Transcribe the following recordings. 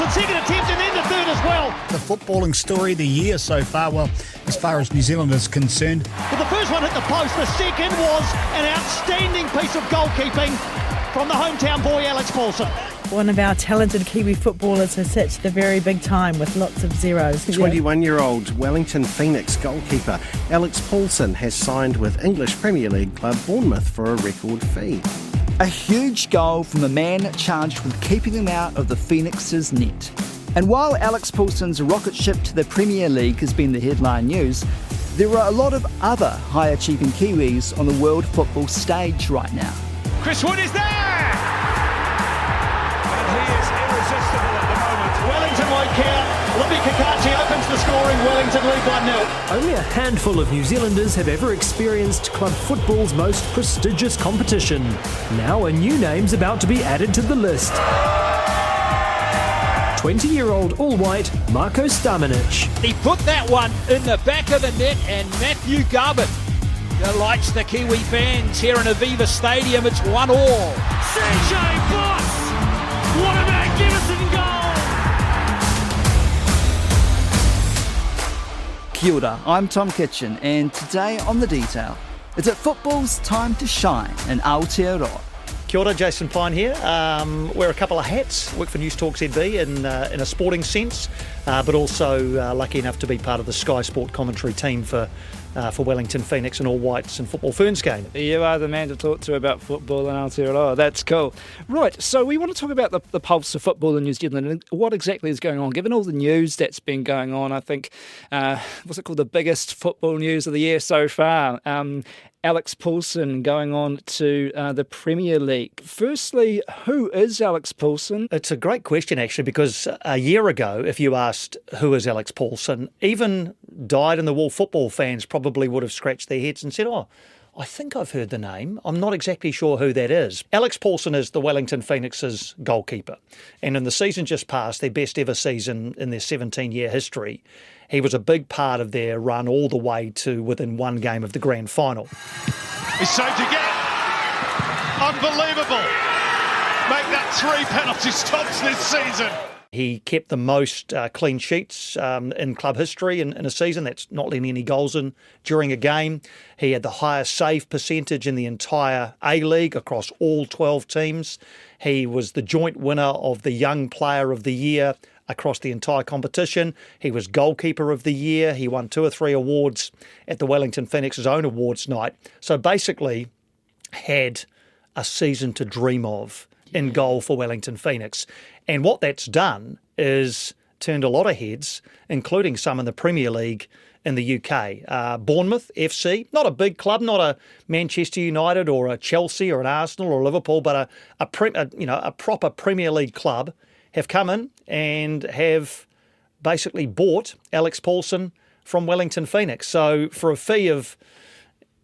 Paulsen, second attempt and then the third as well. The footballing story of the year so far, well, as far as New Zealand is concerned. Well, the first one hit the post, the second was an outstanding piece of goalkeeping from the hometown boy, Alex Paulsen. One of our talented Kiwi footballers has hit the very big time with lots of zeros. 21-year-old Wellington Phoenix goalkeeper Alex Paulsen has signed with English Premier League club Bournemouth for a record fee. A huge goal from the man charged with keeping them out of the Phoenix's net. And while Alex Paulsen's rocket ship to the Premier League has been the headline news, there are a lot of other high-achieving Kiwis on the world football stage right now. Chris Wood is there! And he is irresistible at the moment. Wellington won't care. Libby Kakachi opens the scoring. Wellington lead 1-0. Only a handful of New Zealanders have ever experienced club football's most prestigious competition. Now a new name's about to be added to the list. 20-year-old all-white Marko Stamenic. He put that one in the back of the net, and Matthew Garbutt delights the Kiwi fans here in Aviva Stadium. It's 1-1. CJ Boss! What a magnificent goal! Kia ora, I'm Tom Kitchen, and today on The Detail, it's at football's time to shine in Aotearoa. Kia ora, Jason Pine here. Wear a couple of hats, work for News Talk ZB in a sporting sense, but also lucky enough to be part of the Sky Sport commentary team for Wellington Phoenix and All Whites and Football Ferns game. You are the man to talk to about football in Aotearoa. That's cool. Right, so we want to talk about the pulse of football in New Zealand and what exactly is going on. Given all the news that's been going on, I think, what's it called, the biggest football news of the year so far, Alex Paulsen going on to the Premier League. Firstly, who is Alex Paulsen? It's a great question, actually, because a year ago, if you asked who is Alex Paulsen, even dyed-in-the-wool football fans probably would have scratched their heads and said, oh, I think I've heard the name. I'm not exactly sure who that is. Alex Paulsen is the Wellington Phoenix's goalkeeper. And in the season just past, their best ever season in their 17-year history, he was a big part of their run all the way to within one game of the grand final. He's saved again. Unbelievable. Make that 3 penalty stops this season. He kept the most clean sheets in club history in a season. That's not letting any goals in during a game. He had the highest save percentage in the entire A-League across all 12 teams. He was the joint winner of the Young Player of the Year across the entire competition. He was Goalkeeper of the Year. He won 2 or 3 awards at the Wellington Phoenix's own awards night. So basically had a season to dream of in goal for Wellington Phoenix. And what that's done is turned a lot of heads, including some in the Premier League in the UK. Bournemouth FC, not a big club, not a Manchester United or a Chelsea or an Arsenal or Liverpool, but a proper Premier League club, have come in and have basically bought Alex Paulsen from Wellington Phoenix. So for a fee of,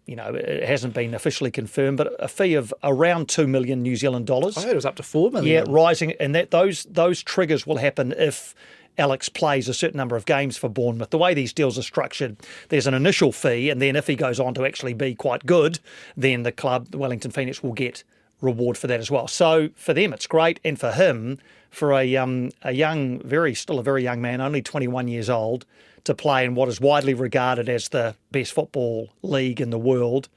it hasn't been officially confirmed, but a fee of around $2 million New Zealand dollars. I heard it was up to $4 million. Yeah, rising, and that those triggers will happen if Alex plays a certain number of games for Bournemouth. The way these deals are structured, there's an initial fee, and then if he goes on to actually be quite good, then the club, the Wellington Phoenix, will get reward for that as well. So for them, it's great, and for him, for a young, still a very young man, only 21 years old, to play in what is widely regarded as the best football league in the world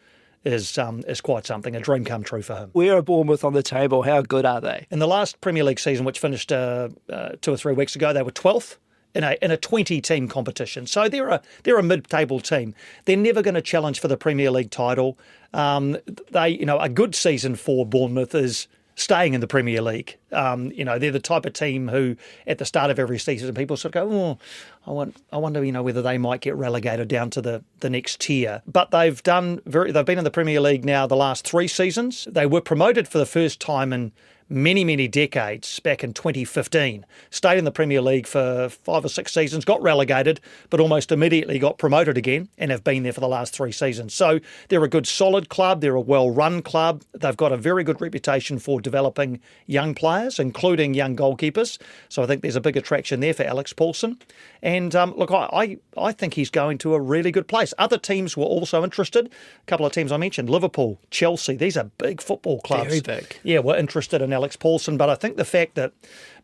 is quite something, a dream come true for him. Where are Bournemouth on the table? How good are they? In the last Premier League season, which finished 2 or 3 weeks ago, they were 12th in a 20-team competition. So they're a mid-table team. They're never going to challenge for the Premier League title. A good season for Bournemouth is staying in the Premier League. They're the type of team who, at the start of every season, people sort of go, I wonder, whether they might get relegated down to the next tier. But they've been in the Premier League now the last 3 seasons. They were promoted for the first time in many, many decades back in 2015. Stayed in the Premier League for 5 or 6 seasons, got relegated, but almost immediately got promoted again and have been there for the last 3 seasons. So they're a good, solid club. They're a well-run club. They've got a very good reputation for developing young players, including young goalkeepers. So I think there's a big attraction there for Alex Paulsen. And look, I think he's going to a really good place. Other teams were also interested. A couple of teams I mentioned, Liverpool, Chelsea, these are big football clubs. Very big. Yeah, we're interested in Alex Paulsen, but I think the fact that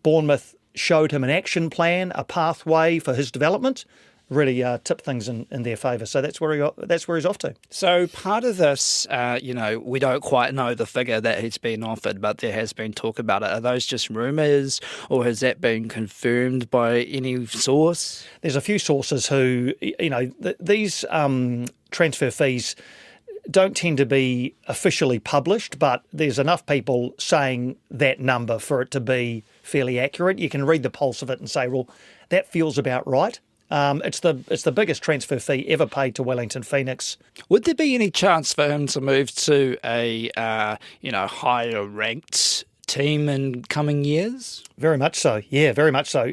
Bournemouth showed him an action plan, a pathway for his development, really tipped things in their favour. So that's where he's off to. So part of this, we don't quite know the figure that he's been offered, but there has been talk about it. Are those just rumours, or has that been confirmed by any source? There's a few sources who, these transfer fees don't tend to be officially published, but there's enough people saying that number for it to be fairly accurate. You can read the pulse of it and say, well, that feels about right. It's the biggest transfer fee ever paid to Wellington Phoenix. Would there be any chance for him to move to a higher ranked team in coming years? Very much so. Yeah, very much so.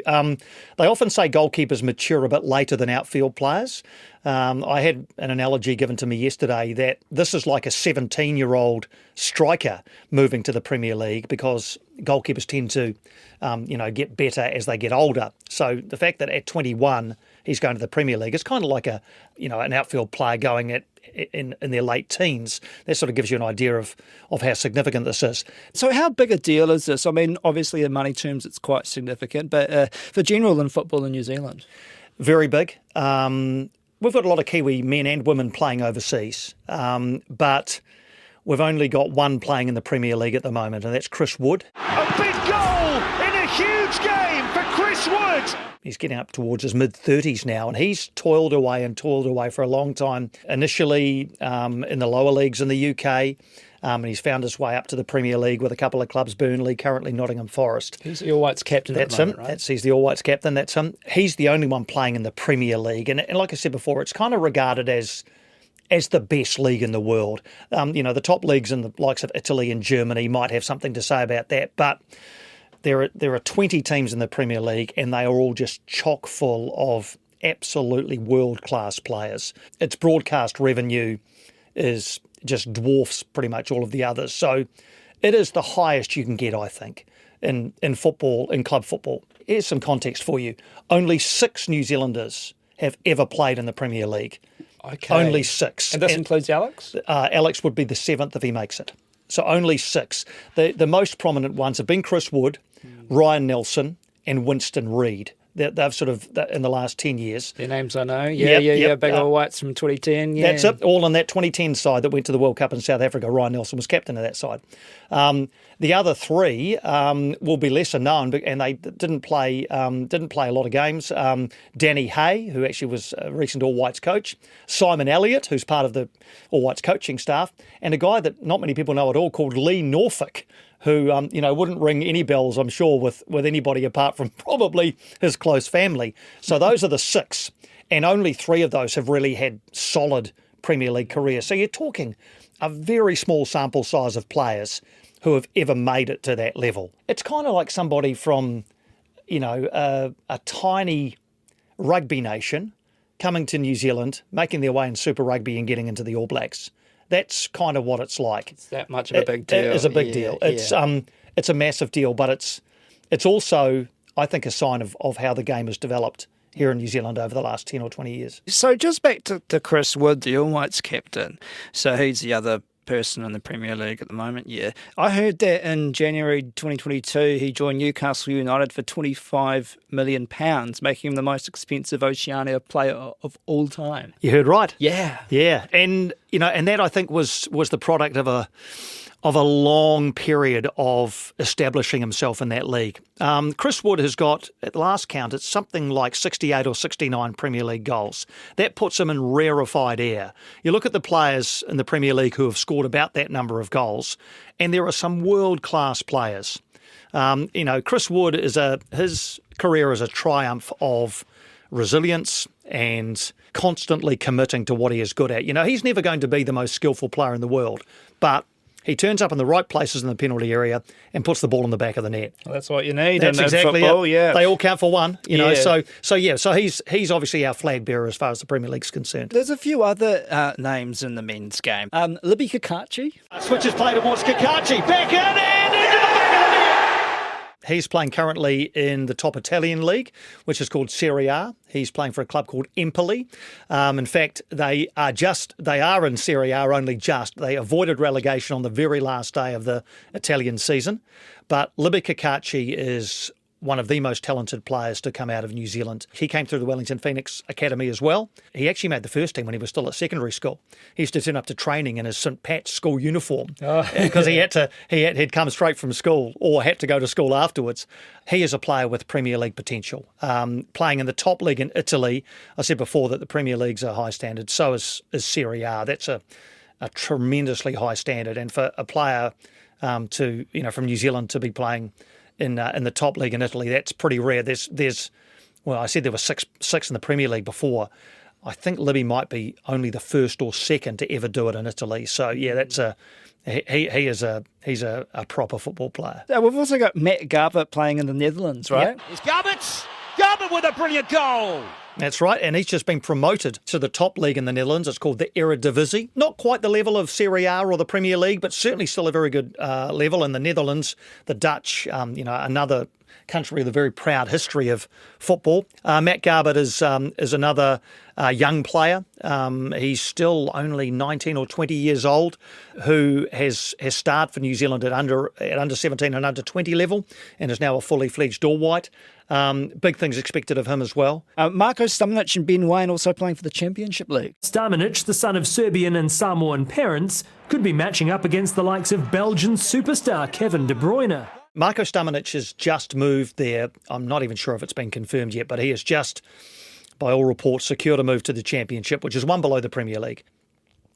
They often say goalkeepers mature a bit later than outfield players. I had an analogy given to me yesterday that this is like a 17-year-old striker moving to the Premier League, because goalkeepers tend to, get better as they get older. So the fact that at 21 he's going to the Premier League is kind of like an outfield player going in their late teens. That sort of gives you an idea of how significant this is. So how big a deal is this? I mean, obviously in money terms it's quite significant, but for general in football in New Zealand? Very big. We've got a lot of Kiwi men and women playing overseas, but we've only got one playing in the Premier League at the moment, and that's Chris Wood. A big goal in a huge game for Chris Wood. He's getting up towards his mid-30s now, and he's toiled away for a long time. Initially in the lower leagues in the UK, and he's found his way up to the Premier League with a couple of clubs, Burnley, currently Nottingham Forest. He's the All Whites captain That's at the moment, him. right? He's the All Whites captain, that's him. He's the only one playing in the Premier League. And like I said before, it's kind of regarded as the best league in the world. The top leagues in the likes of Italy and Germany might have something to say about that, but there are 20 teams in the Premier League, and they are all just chock full of absolutely world-class players. Its broadcast revenue just dwarfs pretty much all of the others. So it is the highest you can get, I think, in football, in club football. Here's some context for you. Only 6 New Zealanders have ever played in the Premier League. Okay. Only 6. And this includes Alex? Alex would be the 7th if he makes it. So only 6. The most prominent ones have been Chris Wood, Ryan Nelson and Winston Reid. They've sort of, in the last 10 years. Their names I know. Yeah. Big All Whites from 2010. Yeah. That's it. All on that 2010 side that went to the World Cup in South Africa. Ryan Nelson was captain of that side. The other 3 will be lesser known, and they didn't play a lot of games. Danny Hay, who actually was a recent All Whites coach. Simon Elliott, who's part of the All Whites coaching staff. And a guy that not many people know at all called Lee Norfolk, who wouldn't ring any bells, I'm sure, with anybody apart from probably his close family. So those are the 6, and only 3 of those have really had solid Premier League careers. So you're talking a very small sample size of players who have ever made it to that level. It's kind of like somebody from, a tiny rugby nation coming to New Zealand, making their way in Super Rugby and getting into the All Blacks. That's kind of what it's like. It's that much of a big deal. It is a big deal. It's a massive deal, but it's also, I think, a sign of how the game has developed here in New Zealand over the last 10 or 20 years. So just back to Chris Wood, the All Whites captain. So he's the other person in the Premier League at the moment, yeah. I heard that in January 2022 he joined Newcastle United for £25 million, making him the most expensive Oceania player of all time. You heard right. Yeah. Yeah. And and that I think was the product of a long period of establishing himself in that league. Chris Wood has got, at last count, it's something like 68 or 69 Premier League goals. That puts him in rarefied air. You look at the players in the Premier League who have scored about that number of goals, and there are some world-class players. Chris Wood his career is a triumph of resilience and constantly committing to what he is good at. He's never going to be the most skillful player in the world, but he turns up in the right places in the penalty area and puts the ball in the back of the net. Well, that's what you need. That's exactly football, it. Yeah. They all count for one, Yeah. So he's obviously our flag bearer as far as the Premier League's concerned. There's a few other names in the men's game. Libby Kakachi. Switches play towards Kakachi. Back in and into the back of the net. He's playing currently in the top Italian league, which is called Serie A. He's playing for a club called Empoli. In fact, they are in Serie A only just. They avoided relegation on the very last day of the Italian season. But Libby Kakachi is one of the most talented players to come out of New Zealand. He came through the Wellington Phoenix Academy as well. He actually made the first team when he was still at secondary school. He used to turn up to training in his St Pat's school uniform because he'd come straight from school or had to go to school afterwards. He is a player with Premier League potential. Playing in the top league in Italy, I said before that the Premier League's a high standard, so is Serie A. That's a tremendously high standard, and for a player from New Zealand to be playing in the top league in Italy, that's pretty rare. I said there were six in the Premier League before. I think Libby might be only the first or second to ever do it in Italy. So yeah, he's a proper football player. We've also got Matt Garbett playing in the Netherlands, right? Yep. It's Garbett with a brilliant goal. That's right, and he's just been promoted to the top league in the Netherlands. It's called the Eredivisie. Not quite the level of Serie A or the Premier League, but certainly still a very good level. In the Netherlands, the Dutch, another country with a very proud history of football. Matt Garbett is another young player. He's still only 19 or 20 years old, who has starred for New Zealand at under 17 and under 20 level, and is now a fully fledged All White. Big things expected of him as well. Marko Stamenic and Ben Waine also playing for the Championship League. Stamenic, the son of Serbian and Samoan parents, could be matching up against the likes of Belgian superstar Kevin De Bruyne. Marko Stamenic has just moved there. I'm not even sure if it's been confirmed yet, but he has just, by all reports, secured a move to the Championship, which is one below the Premier League.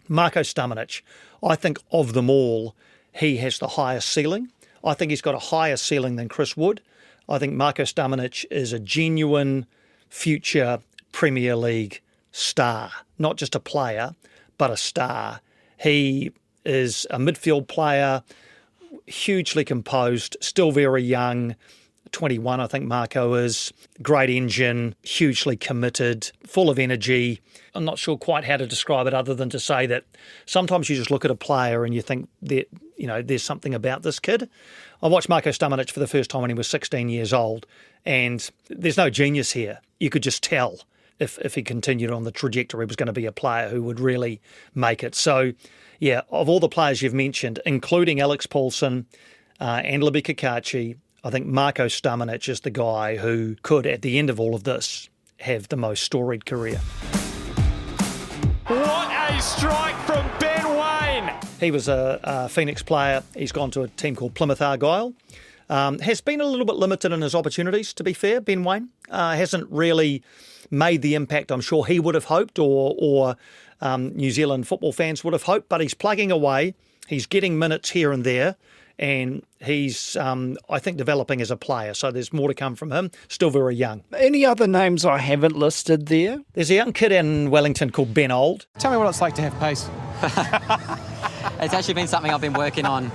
Marko Stamenic, I think of them all, he has the highest ceiling. I think he's got a higher ceiling than Chris Wood. I think Marko Stamenic is a genuine future Premier League star, not just a player, but a star. He is a midfield player, hugely composed, still very young, 21 I think Marko is, great engine, hugely committed, full of energy. I'm not sure quite how to describe it other than to say that sometimes you just look at a player and you think that, there's something about this kid. I watched Marko Stamenic for the first time when he was 16 years old, and there's no genius here. You could just tell if he continued on the trajectory, he was going to be a player who would really make it. So, yeah, of all the players you've mentioned, including Alex Paulsen and Libby Kakachi, I think Marko Stamenic is the guy who could, at the end of all of this, have the most storied career. What a strike from Ben Waine! He was a Phoenix player. He's gone to a team called Plymouth Argyle. Has been a little bit limited in his opportunities, to be fair, Ben Waine. Hasn't really made the impact I'm sure he would have hoped or New Zealand football fans would have hoped, but he's plugging away. He's getting minutes here and there, and he's, I think, developing as a player. So there's more to come from him. Still very young. Any other names I haven't listed there? There's a young kid in Wellington called Ben Old. Tell me what it's like to have pace. It's actually been something I've been working on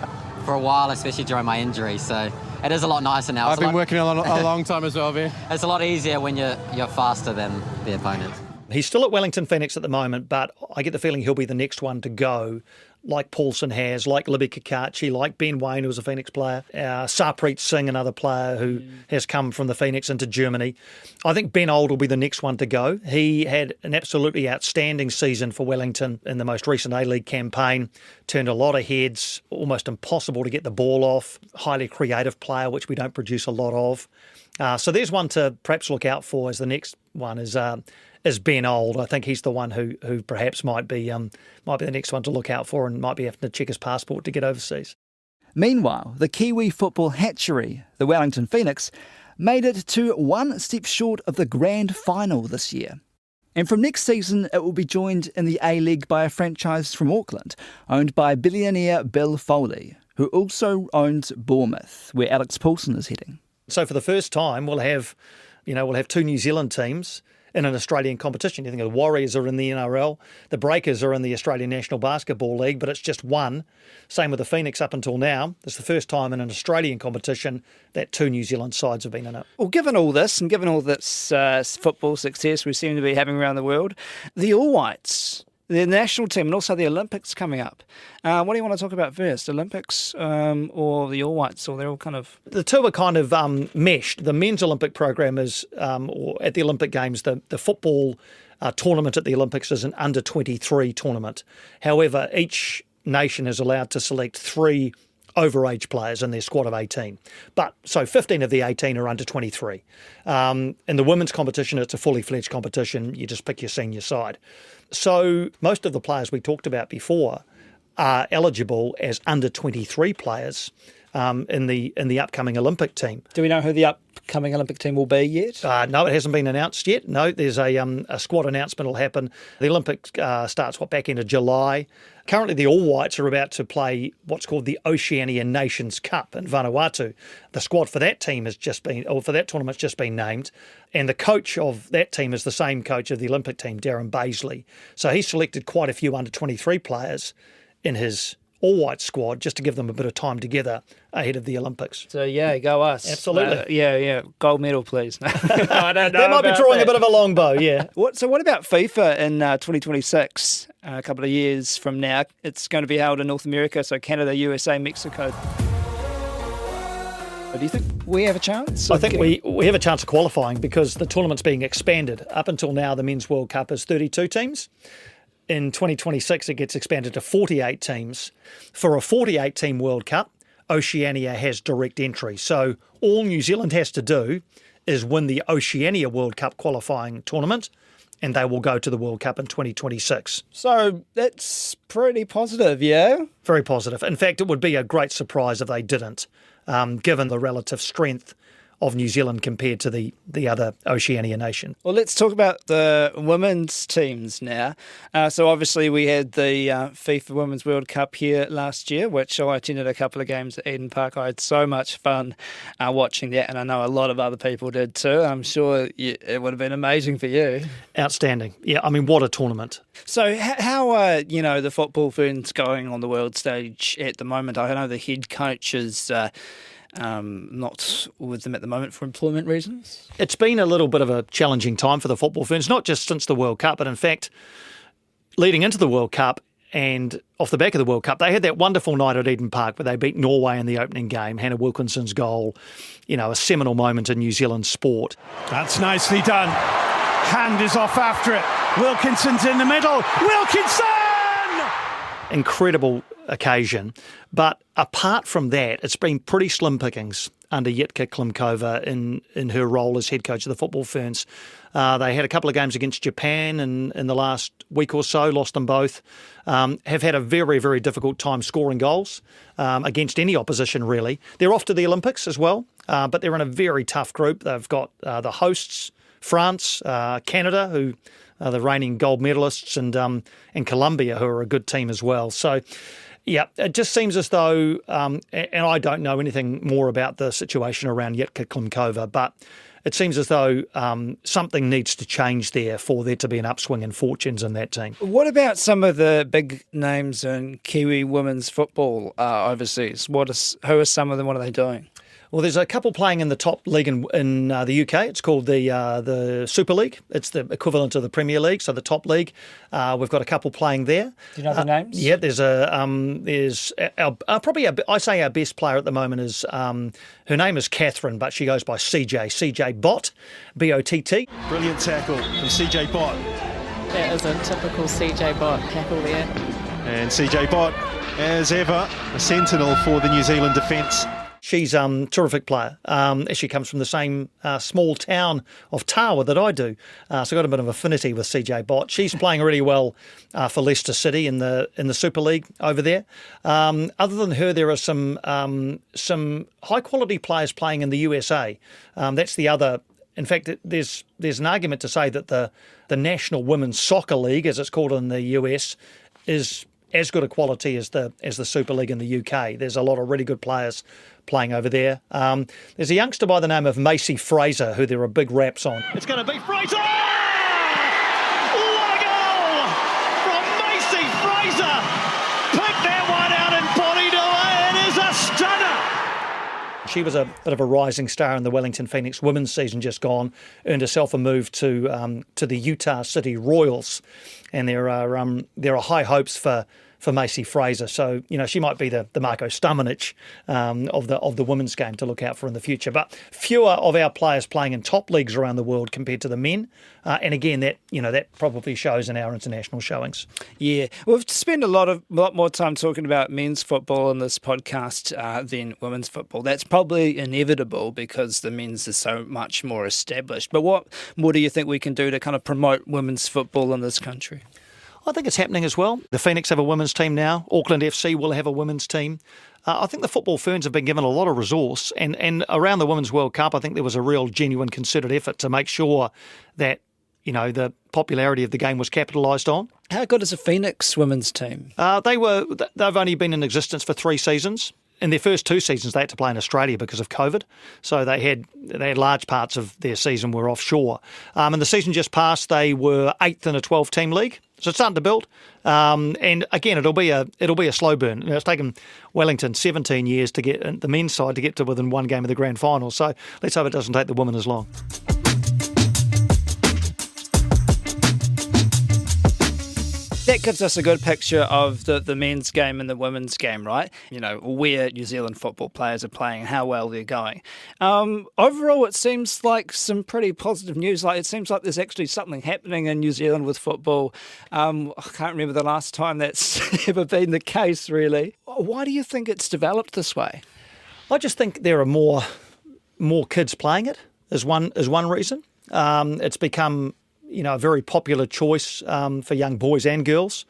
for a while, especially during my injury. So it is a lot nicer now. I've been working on it a long time as well, Ben. It's a lot easier when you're faster than the opponent. He's still at Wellington Phoenix at the moment, but I get the feeling he'll be the next one to go, like Paulsen has, like Libby Kakachi, like Ben Waine, who was a Phoenix player, Sarpreet Singh, another player who has come from the Phoenix into Germany. I think Ben Old will be the next one to go. He had an absolutely outstanding season for Wellington in the most recent A-League campaign, turned a lot of heads, almost impossible to get the ball off, highly creative player, which we don't produce a lot of. So there's one to perhaps look out for as the next one is Ben Old. I think he's the one who perhaps might be the next one to look out for and might be having to check his passport to get overseas. Meanwhile, the Kiwi football hatchery, the Wellington Phoenix, made it to one step short of the grand final this year. And from next season, it will be joined in the A-League by a franchise from Auckland, owned by billionaire Bill Foley, who also owns Bournemouth, where Alex Paulsen is heading. So for the first time, we'll have two New Zealand teams in an Australian competition. You think the Warriors are in the NRL, the Breakers are in the Australian National Basketball League, but it's just one. Same with the Phoenix up until now. It's the first time in an Australian competition that two New Zealand sides have been in it. Well, given all this and given all this football success we seem to be having around the world, the All Whites, the national team, and also the Olympics coming up. What do you want to talk about first, Olympics or the All Whites? Or they're all kind of... The two are kind of meshed. The men's Olympic program is, or at the Olympic Games, the football tournament at the Olympics is an under-23 tournament. However, each nation is allowed to select 3 overage players in their squad of 18. But so 15 of the 18 are under 23. In the women's competition, it's a fully fledged competition. You just pick your senior side. So most of the players we talked about before are eligible as under 23 players in the upcoming Olympic team. Do we know who the upcoming Olympic team will be yet? No, it hasn't been announced yet. No, there's a squad announcement will happen. The Olympics starts back into July. Currently, the All Whites are about to play what's called the Oceania Nations Cup in Vanuatu. The squad for that team for that tournament's just been named, and the coach of that team is the same coach of the Olympic team, Darren Baisley. So he selected quite a few under 23 players in his all-white squad just to give them a bit of time together ahead of the Olympics. So, yeah, go us. Absolutely. Yeah. Gold medal, please. No, I don't know. They might be drawing a bit of a long bow, yeah. So what about FIFA in 2026, a couple of years from now? It's going to be held in North America, so Canada, USA, Mexico. Do you think we have a chance? I think we have a chance of qualifying because the tournament's being expanded. Up until now, the Men's World Cup is 32 teams. In 2026, it gets expanded to 48 teams. For a 48-team World Cup, Oceania has direct entry. So all New Zealand has to do is win the Oceania World Cup qualifying tournament, and they will go to the World Cup in 2026. So that's pretty positive, yeah? Very positive. In fact, it would be a great surprise if they didn't, given the relative strength of New Zealand compared to the other Oceania nation. Well, let's talk about the women's teams now. So obviously we had the FIFA Women's World Cup here last year, which I attended a couple of games at Eden Park. I had so much fun watching that, and I know a lot of other people did too. I'm sure it would have been amazing for you. Outstanding. Yeah, I mean, what a tournament. So how are, the football ferns going on the world stage at the moment? I know the head coach is not with them at the moment for employment reasons. It's been a little bit of a challenging time for the football ferns, not just since the World Cup, but in fact, leading into the World Cup and off the back of the World Cup, they had that wonderful night at Eden Park where they beat Norway in the opening game. Hannah Wilkinson's goal, a seminal moment in New Zealand sport. That's nicely done. Hand is off after it. Wilkinson's in the middle. Wilkinson! Incredible occasion. But apart from that, it's been pretty slim pickings under Jitka Klimkova in her role as head coach of the football ferns. They had a couple of games against Japan in the last week or so, lost them both. Have had a very, very difficult time scoring goals against any opposition, really. They're off to the Olympics as well, but they're in a very tough group. They've got the hosts, France, Canada, who are the reigning gold medalists, and Colombia, who are a good team as well. So, yeah, it just seems as though, and I don't know anything more about the situation around Jitka Klimkova, but it seems as though something needs to change there for there to be an upswing in fortunes in that team. What about some of the big names in Kiwi women's football overseas? Who are some of them? What are they doing? Well, there's a couple playing in the top league in the UK. It's called the Super League. It's the equivalent of the Premier League, so the top league. We've got a couple playing there. Do you know the names? Yeah, there's our best player at the moment is her name is Catherine, but she goes by CJ Bott, B-O-T-T. Brilliant tackle from CJ Bott. That is a typical CJ Bott tackle there. And CJ Bott, as ever, a sentinel for the New Zealand defence. She's a terrific player. She comes from the same small town of Tawa that I do, so I've got a bit of affinity with CJ Bott. She's playing really well for Leicester City in the Super League over there. Other than her, there are some high quality players playing in the USA. That's the other. In fact, there's an argument to say that the National Women's Soccer League, as it's called in the US, is as good a quality as the Super League in the UK. There's a lot of really good players playing over there. There's a youngster by the name of Macy Fraser, who there are big raps on. It's going to be Fraser! What a goal from Macy Fraser! Pick that one out in Porirua. It is a stunner! She was a bit of a rising star in the Wellington Phoenix women's season just gone, earned herself a move to the Utah City Royals, and there are high hopes for for Macy Fraser. So, she might be the Marko Stamenic of the women's game to look out for in the future. But fewer of our players playing in top leagues around the world compared to the men. And again, that probably shows in our international showings. Yeah, we've spent a lot more time talking about men's football in this podcast than women's football. That's probably inevitable because the men's is so much more established. But what more do you think we can do to kind of promote women's football in this country? I think it's happening as well. The Phoenix have a women's team now. Auckland FC will have a women's team. I think the football ferns have been given a lot of resource. And around the Women's World Cup, I think there was a real genuine concerted effort to make sure that, the popularity of the game was capitalised on. How good is the Phoenix women's team? They've only been in existence for 3 seasons. In their first 2 seasons, they had to play in Australia because of COVID. So they had large parts of their season were offshore. And the season just passed, they were 8th in a 12-team league. So it's starting to build. And again, it'll be a slow burn. It's taken Wellington 17 years to get the men's side to get to within one game of the grand final. So let's hope it doesn't take the women as long. That gives us a good picture of the men's game and the women's game, right? Where New Zealand football players are playing, how well they're going. Overall, it seems like some pretty positive news. It seems like there's actually something happening in New Zealand with football. I can't remember the last time that's ever been the case, really. Why do you think it's developed this way? I just think there are more kids playing it is one reason. It's become a very popular choice for young boys and girls.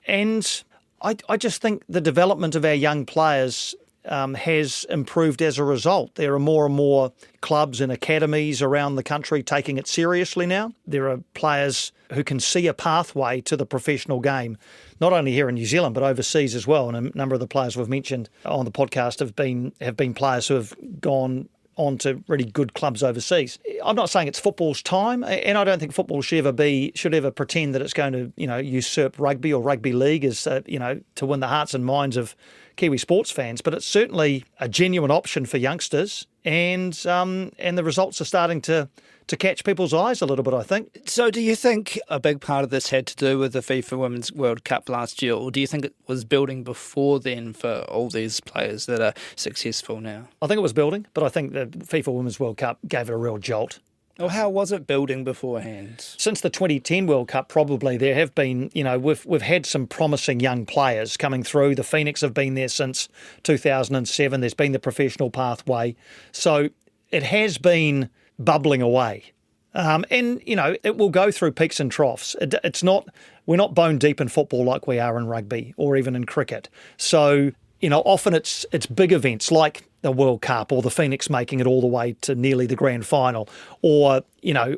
And I just think the development of our young players has improved as a result. There are more and more clubs and academies around the country taking it seriously now. There are players who can see a pathway to the professional game, not only here in New Zealand, but overseas as well. And a number of the players we've mentioned on the podcast have been players who have gone on to really good clubs overseas. I'm not saying it's football's time, and I don't think football should ever pretend that it's going to, usurp rugby or rugby league as, to win the hearts and minds of Kiwi sports fans. But it's certainly a genuine option for youngsters, and the results are starting to catch people's eyes a little bit, I think. So do you think a big part of this had to do with the FIFA Women's World Cup last year, or do you think it was building before then for all these players that are successful now? I think it was building, but I think the FIFA Women's World Cup gave it a real jolt. Well, how was it building beforehand? Since the 2010 World Cup, probably there have been, we've had some promising young players coming through. The Phoenix have been there since 2007. There's been the professional pathway. So it has been bubbling away. And it will go through peaks and troughs. We're not bone deep in football like we are in rugby or even in cricket. So, often it's big events like the World Cup or the Phoenix making it all the way to nearly the grand final, or,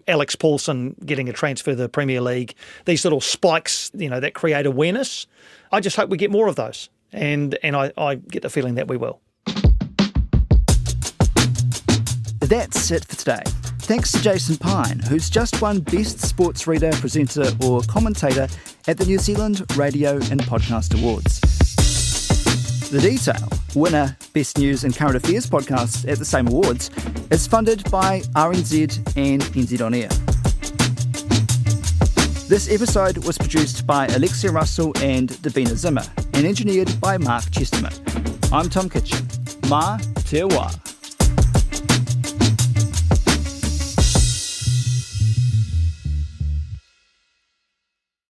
Alex Paulsen getting a transfer to the Premier League. These little spikes, that create awareness. I just hope we get more of those. And I get the feeling that we will. That's it for today. Thanks to Jason Pine, who's just won Best Sports Reader, Presenter or Commentator at the New Zealand Radio and Podcast Awards. The Detail, winner Best News and Current Affairs podcast at the same awards, is funded by RNZ and NZ On Air. This episode was produced by Alexia Russell and Davina Zimmer and engineered by Mark Chesterman. I'm Tom Kitchen. Mā te wā.